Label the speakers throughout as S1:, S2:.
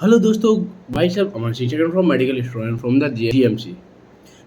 S1: Hello दोस्तों, myself Aman Second from medical student from the GMC.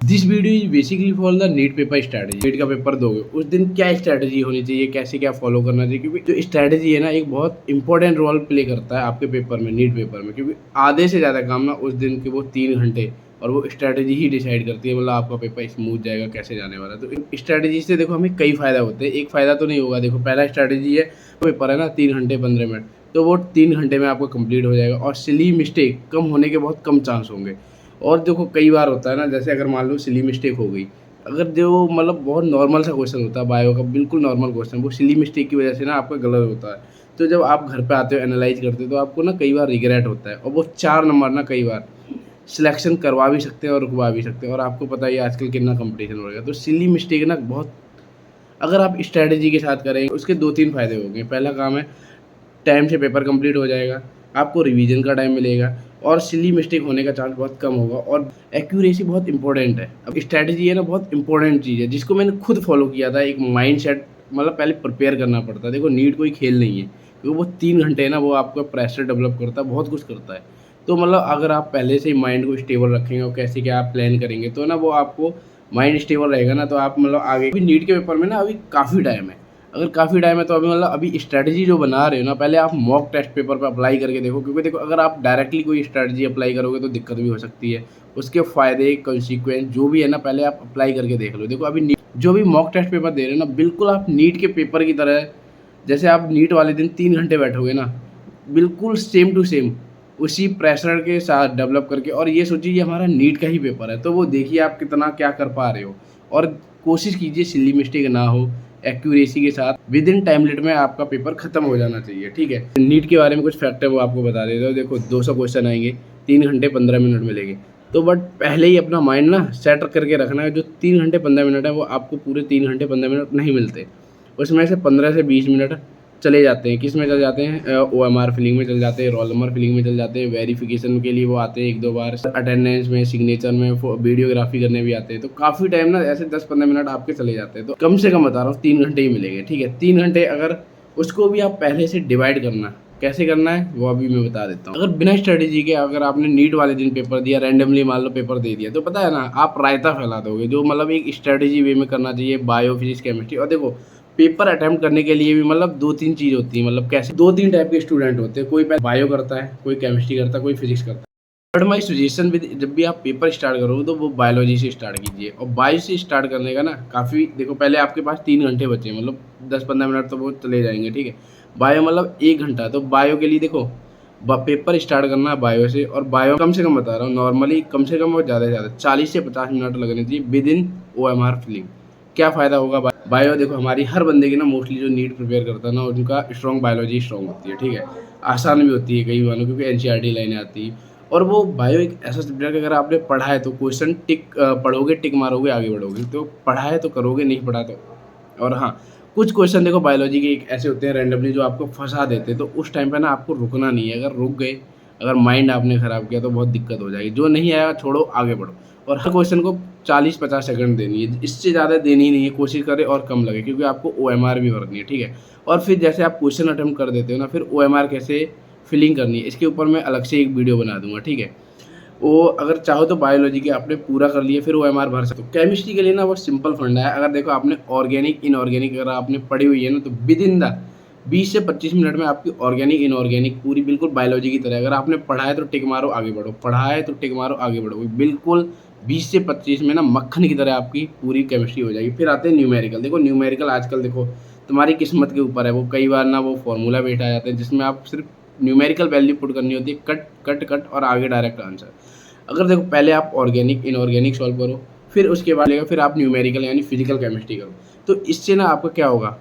S1: This video is basically for the NEET paper strategy. NEET का paper दोगे उस दिन क्या strategy होनी चाहिए, कैसे क्या फॉलो करना चाहिए, क्योंकि जो स्ट्रैटेजी है ना एक बहुत इंपॉर्टेंट रोल प्ले करता है आपके पेपर में, नीट पेपर में। क्योंकि आधे से ज़्यादा काम ना उस दिन के वो 3 घंटे और वो स्ट्रैटेजी ही डिसाइड करती है, मतलब आपका पेपर स्मूथ जाएगा कैसे जाने वाला है। तो स्ट्रैटेजी से देखो हमें कई फ़ायदा होते हैं, एक फ़ायदा तो नहीं होगा। देखो पहला स्ट्रैटेजी है, पेपर है ना 3 घंटे 15 मिनट, तो वो 3 घंटे में आपको कंप्लीट हो जाएगा और सिली मिस्टेक कम होने के बहुत कम चांस होंगे। और देखो कई बार होता है ना, जैसे अगर मान लो सिली मिस्टेक हो गई, अगर जो मतलब बहुत नॉर्मल सा क्वेश्चन होता है बायो का, बिल्कुल नॉर्मल क्वेश्चन, वो सिली मिस्टेक की वजह से ना आपका गलत होता है। तो जब आप घर पे आते हो एनालाइज करते हो तो आपको ना कई बार रिग्रेट होता है, और वो 4 नंबर ना कई बार सिलेक्शन करवा भी सकते हैं और रुकवा भी सकते हैं। और आपको पता ही है आजकल कितना कंपटीशन हो रहा है, तो सिली मिस्टेक ना बहुत, अगर आप स्ट्रैटेजी के साथ करेंगे उसके 2-3 फ़ायदे होंगे। पहला काम है, टाइम से पेपर कंप्लीट हो जाएगा, आपको रिवीजन का टाइम मिलेगा और सिली मिस्टेक होने का चांस बहुत कम होगा। और एक्यूरेसी बहुत इंपॉर्टेंट है। अब स्ट्रैटेजी है ना बहुत इंपॉर्टेंट चीज़ है, जिसको मैंने खुद फॉलो किया था। एक माइंडसेट मतलब पहले प्रिपेयर करना पड़ता है। देखो नीट कोई खेल नहीं है, क्योंकि वो 3 घंटे ना वो आपका प्रेशर डेवलप करता है, बहुत कुछ करता है। तो मतलब अगर आप पहले से ही माइंड को स्टेबल रखेंगे और कैसे क्या आप प्लान करेंगे, तो ना वो आपको माइंड स्टेबल रहेगा ना, तो आप मतलब आगे भी नीट के पेपर में ना अभी काफ़ी टाइम है। अगर काफ़ी टाइम है तो अभी मतलब अभी स्ट्रैटेजी जो बना रहे हो ना, पहले आप मॉक टेस्ट पेपर पे अप्लाई करके देखो। क्योंकि देखो अगर आप डायरेक्टली कोई स्ट्रैटेजी अप्लाई करोगे तो दिक्कत भी हो सकती है। उसके फ़ायदे कॉन्सिक्वेंस जो भी है ना, पहले आप अप्लाई करके देख लो। देखो अभी नीट जो भी मॉक टेस्ट पेपर दे रहे हो ना, बिल्कुल आप नीट के पेपर की तरह, जैसे आप नीट वाले दिन 3 घंटे बैठोगे ना, बिल्कुल सेम टू सेम उसी प्रेशर के साथ डेवलप करके, और ये सोचिए ये हमारा नीट का ही पेपर है, तो वो देखिए आप कितना क्या कर पा रहे हो। और कोशिश कीजिए सिली मिस्टेक ना हो, एक्यूरेसी के साथ विद इन टाइम लिमिट में आपका पेपर खत्म हो जाना चाहिए। ठीक है, नीट के बारे में कुछ फैक्ट है वो आपको बता देता हूँ। देखो 200 क्वेश्चन आएंगे, 3 घंटे 15 मिनट मिलेंगे। तो बट पहले ही अपना माइंड ना सेट करके रखना है, जो 3 घंटे 15 मिनट है वो आपको पूरे 3 घंटे 15 मिनट नहीं मिलते। उसमें से 15 से 20 मिनट चले जाते हैं, किस में चले जाते हैं, ओएमआर फिलिंग में चले जाते हैं, रोल नंबर फिलिंग में चले जाते हैं, वेरिफिकेशन के लिए वो आते हैं 1-2 बार, अटेंडेंस में, सिग्नेचर में, वीडियोग्राफी करने भी आते हैं। तो काफ़ी टाइम ना ऐसे 10-15 मिनट आपके चले जाते हैं। तो कम से कम बता रहा हूँ 3 घंटे ही मिलेंगे। ठीक है, 3 घंटे अगर उसको भी आप पहले से डिवाइड करना, कैसे करना है वो अभी मैं बता देता हूँ। अगर बिना स्ट्रेटेजी के अगर आपने नीट वाले दिन पेपर दिया, रैंडमली मान लो पेपर दे दिया, तो पता है ना आप रायता फैला दोगे। जो मतलब एक स्ट्रेटेजी वे में करना चाहिए, बायो फिजिक्स केमिस्ट्री। और देखो पेपर अटेम्प्ट करने के लिए भी मतलब 2-3 चीज़ होती है, मतलब कैसे 2-3 टाइप के स्टूडेंट होते हैं। कोई बायो करता है, कोई केमिस्ट्री करता है, कोई फिजिक्स करता है। बट माई सजेशन विद, जब भी आप पेपर स्टार्ट करोगे तो वो बायोलॉजी से स्टार्ट कीजिए। और बायो से स्टार्ट करने का ना काफ़ी, देखो पहले आपके पास 3 घंटे बचे हैं, मतलब 10-15 मिनट तो वो चले जाएंगे। ठीक है, बायो मतलब 1 घंटा, तो बायो के लिए देखो पेपर स्टार्ट करना है बायो से। और बायो कम से कम बता रहा हूँ, नॉर्मली कम से कम और ज़्यादा से ज़्यादा 40 से 50 मिनट लगने चाहिए विद इन OMR फिलिंग। क्या फ़ायदा होगा बायो, देखो हमारी हर बंदे की ना मोस्टली जो नीट प्रिपेयर करता है ना, उनका स्ट्रॉन्ग बायोलॉजी स्ट्रॉन्ग होती है। ठीक है, आसान भी होती है कई बार, क्योंकि एनसीईआरटी लाइनें आती है। और वो बायो एक ऐसा सब्जेक्ट, अगर आपने पढ़ा है तो क्वेश्चन पढ़ोगे, टिक मारोगे, आगे बढ़ोगे। तो पढ़ा है तो करोगे, नहीं पढ़ा तो। और हाँ, कुछ क्वेश्चन देखो बायोलॉजी के एक ऐसे होते हैं रैंडमली जो आपको फंसा देते हैं, तो उस टाइम पे ना आपको रुकना नहीं है। अगर रुक गए, अगर माइंड आपने ख़राब किया तो बहुत दिक्कत हो जाएगी। जो नहीं आया छोड़ो, आगे बढ़ो। और हर क्वेश्चन को 40-50 सेकंड देनी है, इससे ज़्यादा देनी ही नहीं है। कोशिश करें और कम लगे, क्योंकि आपको OMR भी भरनी है। ठीक है, और फिर जैसे आप क्वेश्चन अटेम्प्ट कर देते हो ना, फिर OMR कैसे फिलिंग करनी है, इसके ऊपर मैं अलग से एक वीडियो बना दूँगा। ठीक है, वो अगर चाहो तो बायोलॉजी के आपने पूरा कर लिया, फिर OMR भर सकते हो। केमिस्ट्री के लिए ना वो सिंपल फंडा है। अगर देखो आपने ऑर्गेनिक इनऑर्गेनिक अगर आपने पढ़ी हुई है ना, तो विद इन द 20 से 25 मिनट में आपकी ऑर्गेनिक इनऑर्गेनिक पूरी बिल्कुल बायोलॉजी की तरह, अगर आपने पढ़ा है तो टिक मारो आगे बढ़ो, पढ़ा है तो टिक मारो आगे बढ़ो, बिल्कुल 20 से 25 में ना मक्खन की तरह आपकी पूरी केमिस्ट्री हो जाएगी। फिर आते हैं न्यूमेरिकल। देखो न्यूमेरिकल आजकल देखो तुम्हारी किस्मत के ऊपर है। वो कई बार ना वो फॉर्मूला बैठा जाता है, जिसमें आप सिर्फ न्यूमेरिकल वैल्यू पुट करनी होती है, कट कट कट और आगे डायरेक्ट आंसर। अगर देखो पहले आप ऑर्गेनिक इनऑर्गेनिक सॉल्व करो, फिर उसके बाद लेगा, फिर आप न्यूमेरिकल यानी फिजिकल केमिस्ट्री करो। तो इससे ना आपका क्या होगा,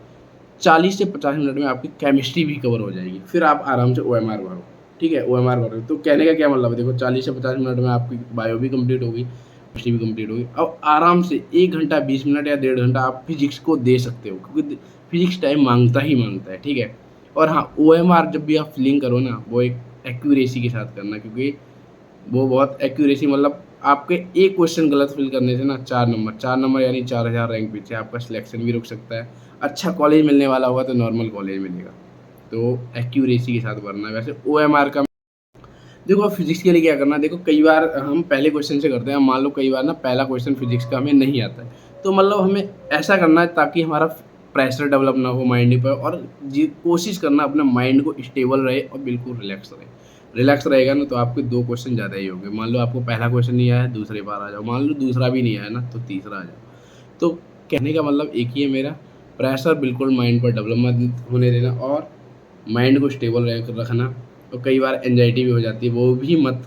S1: 40 से 50 मिनट में आपकी केमिस्ट्री भी कवर हो जाएगी। फिर आप आराम से OMR भरो। ठीक है, OMR भरो। तो कहने का क्या मतलब है, देखो 40 से 50 मिनट में आपकी बायो भी कंप्लीट होगी, केमिस्ट्री भी कंप्लीट होगी। अब आराम से 1 घंटा 20 मिनट या 1.5 घंटा आप फिजिक्स को दे सकते हो, क्योंकि फिजिक्स टाइम मांगता ही मांगता है। ठीक है, और हाँ OMR जब भी आप फिलिंग करो ना, वो एक एक्यूरेसी के साथ करना, क्योंकि वो बहुत एक्यूरेसी, मतलब आपके एक क्वेश्चन गलत फिल करने से ना 4 नंबर यानी 4000 रैंक पीछे आपका सिलेक्शन भी रुक सकता है। अच्छा कॉलेज मिलने वाला होगा तो नॉर्मल कॉलेज मिलेगा। तो एक्यूरेसी के साथ भरना है। वैसे OMR का देखो अब फिजिक्स के लिए क्या करना है, देखो कई बार हम पहले क्वेश्चन से करते हैं, मान लो कई बार ना पहला क्वेश्चन फिजिक्स का हमें नहीं आता है, तो मतलब हमें ऐसा करना है ताकि हमारा प्रेशर डेवलप ना हो माइंड पर, और जी कोशिश करना अपने माइंड को स्टेबल रहे और बिल्कुल रिलैक्स रहे। रिलैक्स रहेगा ना तो आपके 2 क्वेश्चन ज़्यादा ही होंगे। मान लो आपको पहला क्वेश्चन नहीं आया, दूसरे बार आ जाओ, मान लो दूसरा भी नहीं आया ना तो तीसरा आ जाओ। तो कहने का मतलब एक ही है मेरा, प्रेशर बिल्कुल माइंड पर डेवलप मत होने देना और माइंड को स्टेबल रखना। और कई बार एंजाइटी भी हो जाती है, वो भी मत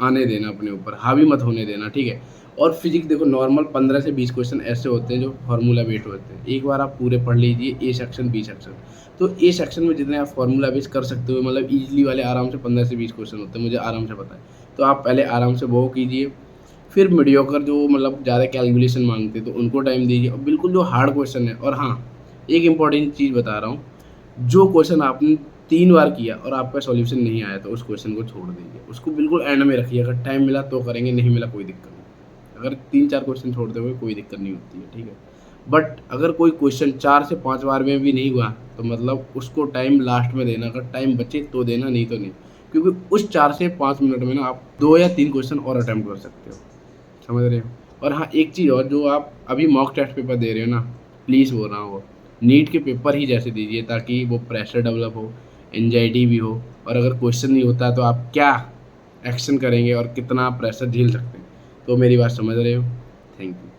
S1: आने देना अपने ऊपर, हावी मत होने देना, ठीक है। और फिजिक्स देखो नॉर्मल 15 से 20 क्वेश्चन ऐसे होते हैं जो फार्मूला बेस्ड होते हैं। एक बार आप पूरे पढ़ लीजिए, ए सेक्शन बी सेक्शन, तो ए सेक्शन में जितने आप फार्मूला बेस्ड कर सकते हो, मतलब इजीली वाले आराम से 15 से 20 क्वेश्चन होते हैं, मुझे आराम से पता है। तो आप पहले आराम से वो कीजिए, फिर मीडियोकर जो मतलब ज़्यादा कैलकुलेशन मांगते हैं तो उनको टाइम दीजिए, और बिल्कुल जो हार्ड क्वेश्चन है। और हाँ, एक इंपॉर्टेंट चीज़ बता रहा हूँ, जो क्वेश्चन आपने 3 बार किया और आपका सॉल्यूशन नहीं आया तो उस क्वेश्चन को छोड़ दीजिए। उसको बिल्कुल एंड में रखिए, अगर टाइम मिला तो करेंगे, नहीं मिला कोई दिक्कत नहीं। अगर 3-4 क्वेश्चन छोड़ते हुए कोई दिक्कत नहीं होती है, ठीक है। बट अगर कोई क्वेश्चन 4 से 5 बार में भी नहीं हुआ तो मतलब उसको टाइम लास्ट में देना, अगर टाइम बचे तो देना, नहीं तो नहीं। क्योंकि उस 4 से 5 मिनट में ना आप 2 या 3 क्वेश्चन और अटेम्प्ट कर सकते हो, समझ रहे हो। और हाँ, एक चीज़ और, जो आप अभी मॉक टेस्ट पेपर दे रहे हो ना, प्लीज़ बोल रहा हूँ वो नीट के पेपर ही जैसे दीजिए, ताकि वो प्रेशर डेवलप हो, एंजाइटी भी हो, और अगर क्वेश्चन नहीं होता तो आप क्या एक्शन करेंगे और कितना प्रेशर झेल सकते हैं। तो मेरी बात समझ रहे हो। Thank you.